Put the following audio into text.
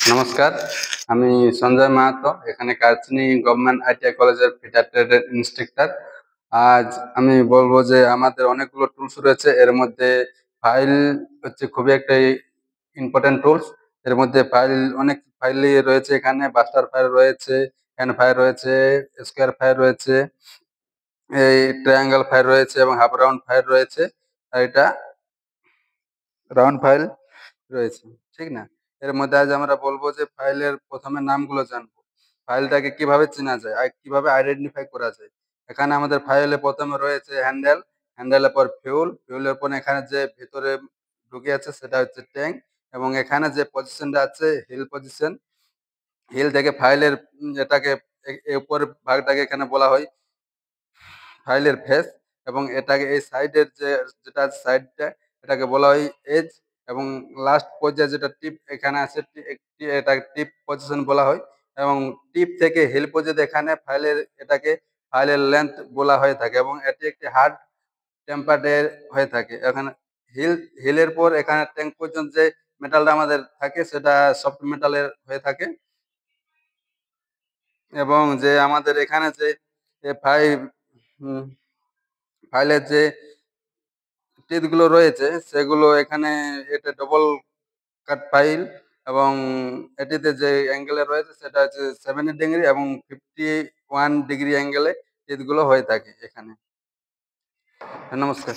নমস্কার, আমি সঞ্জয় মাহাতো। এখানে কালচিনি গভর্নমেন্ট আইটিআই কলেজের ফিটার ট্রেডের ইনস্ট্রাক্টর। আজ আমি বলবো যে আমাদের অনেকগুলো টুলস রয়েছে। এর মধ্যে ফাইল হচ্ছে খুবই একটা ইম্পর্টেন্ট টুলস। এর মধ্যে অনেক ফাইলই রয়েছে। এখানে বাস্টার ফাইল রয়েছে, হ্যান্ড ফাইল রয়েছে, স্কোয়ার ফাইল রয়েছে, এই ট্রায়াঙ্গেল ফাইল রয়েছে এবং হাফ রাউন্ড ফাইল রয়েছে। আর এটা রাউন্ড ফাইল রয়েছে, ঠিক না? এর মধ্যে আজ আমরা বলবো যে ফাইলের প্রথমে নামগুলো জানবো, ফাইলটাকে কিভাবে চেনা যায় আর কিভাবে আইডেন্টিফাই করা যায়। এখানে আমাদের ফাইলে প্রথমে রয়েছে হ্যান্ডেল, হ্যান্ডেলের পর ফিউলের পর এখানে যে ভিতরে ঢুকে আছে সেটা হচ্ছে ট্যাঙ্ক, এবং এখানে যে পজিশনটা আছে হিল পজিশন। হিল থেকে ফাইলের এটাকে উপর ভাগটাকে এখানে বলা হয় ফাইলের ফেস, এবং এটাকে এই সাইডের যেটা সাইডটা এটাকে বলা হয় এজ, এবং লাস্ট পর্যায়ে যেটা টিপ এখানে আছে এটাকে টিপ পজিশন বলা হয়, এবং টিপ থেকে হিল পর্যন্ত এখানে এটাকে ফাইলের লেন্থ বলা হয়ে থাকে, এবং এটি একটি হার্ড টেম্পারের হয়ে থাকে। এখানে হিলের পর এখানে ট্যাঙ্ক পর্যন্ত যে মেটালটা আমাদের থাকে সেটা সফট মেটালের হয়ে থাকে, এবং যে আমাদের এখানে যে ফাইভ ফাইলের যে টিথগুলো রয়েছে সেগুলো এখানে এটা ডবল কাট ফাইল, এবং এটিতে যে অ্যাঙ্গেলে রয়েছে সেটা হচ্ছে 70 ডিগ্রি এবং 51 ডিগ্রি অ্যাঙ্গেলে টিথগুলো হয়ে থাকে এখানে। নমস্কার।